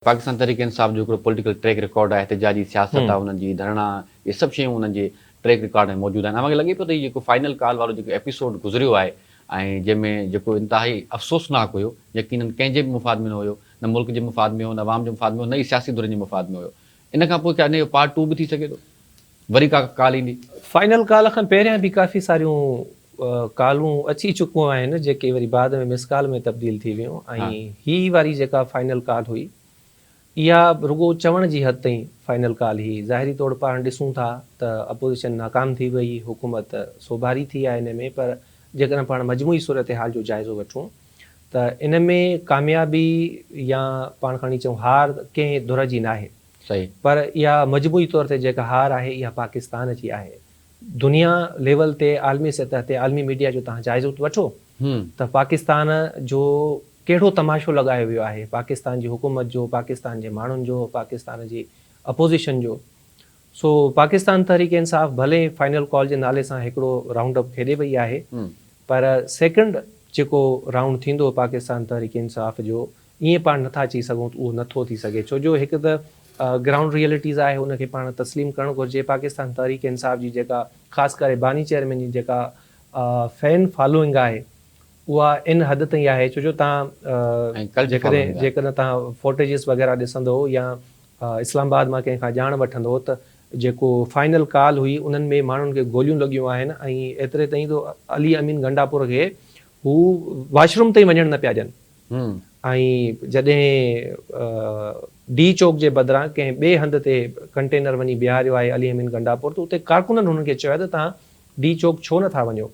पाकिस्तान तहरीक इंसाफ जो political track record है, एहतजाजी सियासत आहे, उन्हनि जी धरना, ये सभु शयूं उन्हनि जे ट्रैक रिकॉर्ड में मौजूदु आहिनि। मूंखे लॻे पियो त इहो फाइनल कॉल वारो जेको एपिसोड गुज़रियो आहे ऐं जंहिंमें जेको इंतिहाई अफ़सोसनाक हुयो, यकीनन कंहिंजे बि मुफ़ाद में न हुयो, न मुल्क जे मुफ़ाद में हो, न अवाम जे मुफ़ाद में हो, न ई सियासी धुरनि जे मुफ़ाद में हुयो। इन खां पोइ क्या इन जो पार्ट 2 बि थी सघे थो, वरी का कॉल ईंदी? फाइनल कॉल खां पहिरियां बि काफ़ी सारियूं कॉलूं अची चुकियूं आहिनि जेके वरी बाद में मिस कॉल में तब्दील थी वियूं ऐं ही वारी जेका फाइनल कॉल हुई इहा रुगो चवण जी हद ताईं फाइनल कॉल ही। ज़ाहिरी तौर पाण ॾिसूं था त अपोज़िशन नाकाम थी वई, हुकूमत सोभारी थी आहे इन में, पर जेकॾहिं पाण मजमूई सूरत हाल जो जाइज़ो वठूं त इन में कामयाबी या पाण खणी चऊं हार कंहिं धुर जी नाहे। सही, पर इहा मजमूई तौर ते जेका हार आहे इहा पाकिस्तान जी आहे। दुनिया लेवल ते आलमी सतह ते आलमी मीडिया जो तव्हां जाइज़ो वठो त पाकिस्तान जो कहिड़ो तमाशो लॻायो वियो आहे, पाकिस्तान जी हुकूमत जो, पाकिस्तान जे माण्हुनि जो, पाकिस्तान जी अपोज़िशन जो। सो पाकिस्तान तहरीक इंसाफ़ भले फाइनल कॉल जे नाले सां हिकिड़ो राउंड अप खेॾे वई आहे, पर सेकंड जेको राउंड थींदो पाकिस्तान तहरीक इंसाफ़ जो, ईअं पाण नथा अची सघूं त उहो नथो थी सघे। छो जो हिकु त ग्राउंड रियलिटीज़ आहे, उनखे पाण तस्लीम करणु घुरिजे। पाकिस्तान तहरीक इंसाफ़ जी जेका ख़ासि करे बानी चेयरमैन जी जेका फैन फॉलोइंग आहे उहा इन हद ताईं आहे। छो जो तव्हां जेकॾहिं तव्हां फोटेजिस वग़ैरह ॾिसंदो या इस्लामाबाद मां कंहिंखां ॼाण वठंदो त जेको फाइनल कॉल हुई उन्हनि में माण्हुनि खे गोलियूं लॻियूं आहिनि ऐं एतिरे ताईं त अली अमीन गंडापुर खे हू वॉशरूम ताईं वञणु न पिया ॾियनि। ऐं जॾहिं डी चौक जे बदिरां कंहिं ॿिए हंधि ते कंटेनर वञी बीहारियो आहे अली अमीन गंडापुर, त उते कारकुननि हुननि खे चयो त तव्हां डी चौक छो नथा वञो।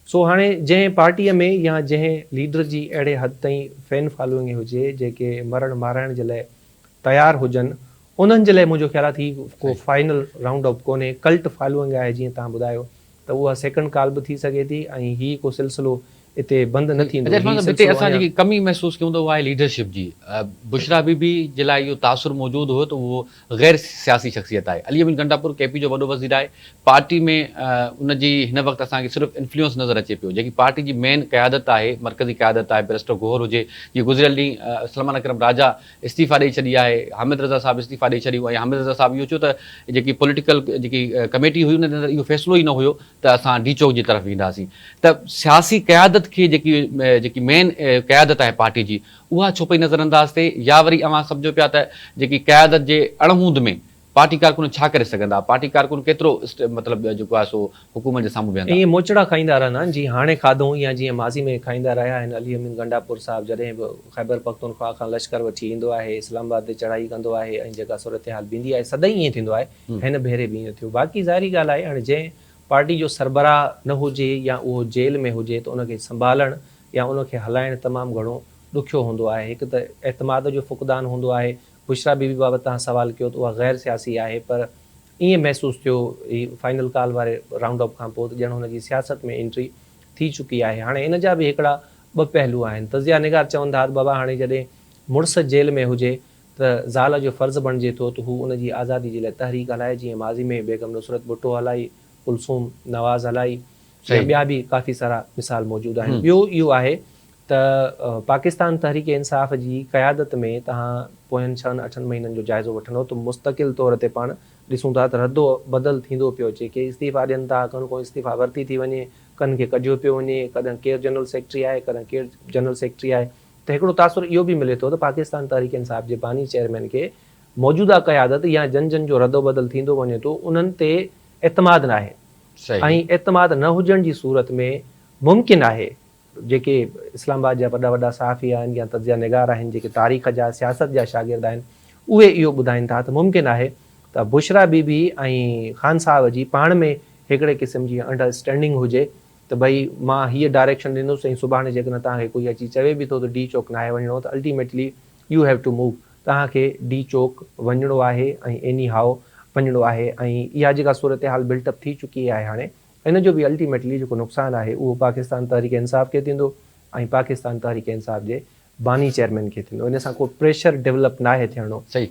सो हाणे जंहिं पार्टीअ में या जंहिं लीडर जी अहिड़े हद ताईं फैन फॉलोइंग हुजे जेके मरण माराइण जे लाइ तयारु हुजनि, उन्हनि जे लाइ मुंहिंजो ख़्याल आहे को फाइनल राउंड अप कोन्हे। कल्ट फॉलोइंग आहे जीअं तव्हां ॿुधायो, त उहा सेकंड कॉल बि थी सघे थी ऐं ही को सिलसिलो हिते बंदि न थींदो। हिते असां जेकी कमी महसूसु कयूं था उहा आहे लीडरशिप जी। बुशरा बीबी जे लाइ इहो तासुर मौजूदु हुयो त उहो गैर सियासी शख़्सियत आहे। अली अमीन गंडापुर केपी जो वॾो वज़ीर आहे। पार्टी में उनजी हिन वक़्तु असांखे सिर्फ़ु इन्फ्लुएंस नज़र अचे पियो। जेकी पार्टी जी मेन क़यादत आहे, मरकज़ी क़यादत आहे, बैरिस्टर गोहर हुजे, जीअं गुज़िरियल ॾींहुं सलमान अकरम राजा इस्तीफ़ा ॾेई छॾी आहे, हामिद रज़ा साहब इस्तीफ़ा ॾेई छॾियूं ऐं हामिद रज़ा साहब इहो चयो त जेकी पॉलिटिकल जेकी कमेटी हुई उन अंदरि इहो फ़ैसिलो ई न हुयो त असां डी चौक जी तरफ़ वेंदासीं। त सियासी क़यादत खे जेकी मेन क़यादत आहे पार्टी जी, उहा छो पई नज़रअंदाज़ थिए, या वरी अवां सम्झो पिया त जेकी क़यादत जे अणहूंद में पार्टी कारकुन छा करे सघंदा, पार्टी कारकुन केतिरो मतिलबु जेको आहे सो हुकूमत जे साम्हूं वेहंदा? ईअं मोचड़ा खाईंदा रहंदा आहिनि जीअं हाणे खाधऊं या जीअं माज़ी में खाईंदा रहिया आहिनि। अली अमीन गंडापुर साहिबु जॾहिं बि ख़ैबर पख्तूनख्वा खां लश्कर वठी ईंदो आहे, इस्लामाबाद ते चढ़ाई कंदो आहे ऐं जेका सूरत हाल बींदी आहे, सदाईं ईअं थींदो आहे। हिन भेरे बि ईअं थियो। बाक़ी ज़ाहिरी ॻाल्हि आहे हाणे जंहिं पार्टी जो सरबराह न हुजे या उहो जेल में हुजे त उनखे संभालणु या उनखे हलाइणु तमामु घणो ॾुखियो हूंदो आहे। हिकु त एतमाद जो फ़ुक़दान हूंदो आहे। बुशरा बीबी बाबति तव्हां सवाल कयो त उहा गैर सियासी आहे, पर ईअं महसूसु थियो ही फाइनल कॉल वारे राउंड अप खां पोइ त ॼण हुनजी सियासत में एंट्री थी चुकी आहे। हाणे इन जा बि हिकिड़ा ॿ पहलू आहिनि। तज़िया निगार चवंदा बाबा हाणे जॾहिं मुड़ुसु जेल में हुजे त ज़ाल जो फ़र्ज़ु बणिजे थो त हू उनजी आज़ादी जे लाइ तहरीक हलाए, जीअं माज़ी में बेगम नुसरत भुट्टो हलाई, कुलसूम नवाज़ हलाई, ॿिया बि काफ़ी सारा मिसाल मौजूदु आहिनि। ॿियो इहो आहे त पाकिस्तान तहरीक इंसाफ़ जी क़यादत में तव्हां पोयनि 6-8 महीननि जो जाइज़ो वठंदो त मुस्तक़िल तौर ते पाण ॾिसूं था त रदो बदल थींदो पियो अचे। के इस्तीफ़ा ॾियनि था, को इस्तीफ़ा वरिती थी वञे, कनि खे कढियो पियो वञे, कॾहिं केरु जनरल सेक्रेटरी आहे, कॾहिं केरु जनरल सेक्रेटरी आहे। त हिकिड़ो तासुर इहो बि मिले थो त पाकिस्तान तहरीक इंसाफ़ जे बानी चेयरमैन खे मौजूदा क़यादत या जन जो रदो बदल थींदो वञे थो, उन्हनि ते एतमाद न आहे। ऐं एतमाद न हुजण जी सूरत में मुमकिन आहे जेके इस्लामाबाद जा वॾा वॾा सहाफ़ी आहिनि या तज़िया निगार आहिनि, जेके तारीख़ जा सियासत जा शागिर्द आहिनि, उहे इहो ॿुधाइनि था त मुमकिन आहे त बुशरा बीबी ऐं ख़ान साहब जी पाण में हिकिड़े क़िस्म जी अंडरस्टैंडिंग हुजे त भई मां हीअ डायरेक्शन ॾींदुसि ऐं सुभाणे जेकॾहिं तव्हांखे कोई अची चवे बि थो त डी चौक नाहे वञिणो, त ultimately you have to move, तव्हांखे डी चौक वञिणो आहे ऐं एनी हाउ वञिणो आहे। ऐं इहा जेका सूरत हाल बिल्टअप थी चुकी आहे हाणे, इन जो बि अल्टीमेटली जेको नुक़सानु आहे उहो पाकिस्तान तहरीक इंसाफ़ खे थींदो ऐं पाकिस्तान तहरीक इंसाफ़ जे बानी चेयरमैन खे थींदो। इन सां को प्रेशर डेवलप नाहे थियणो। सही।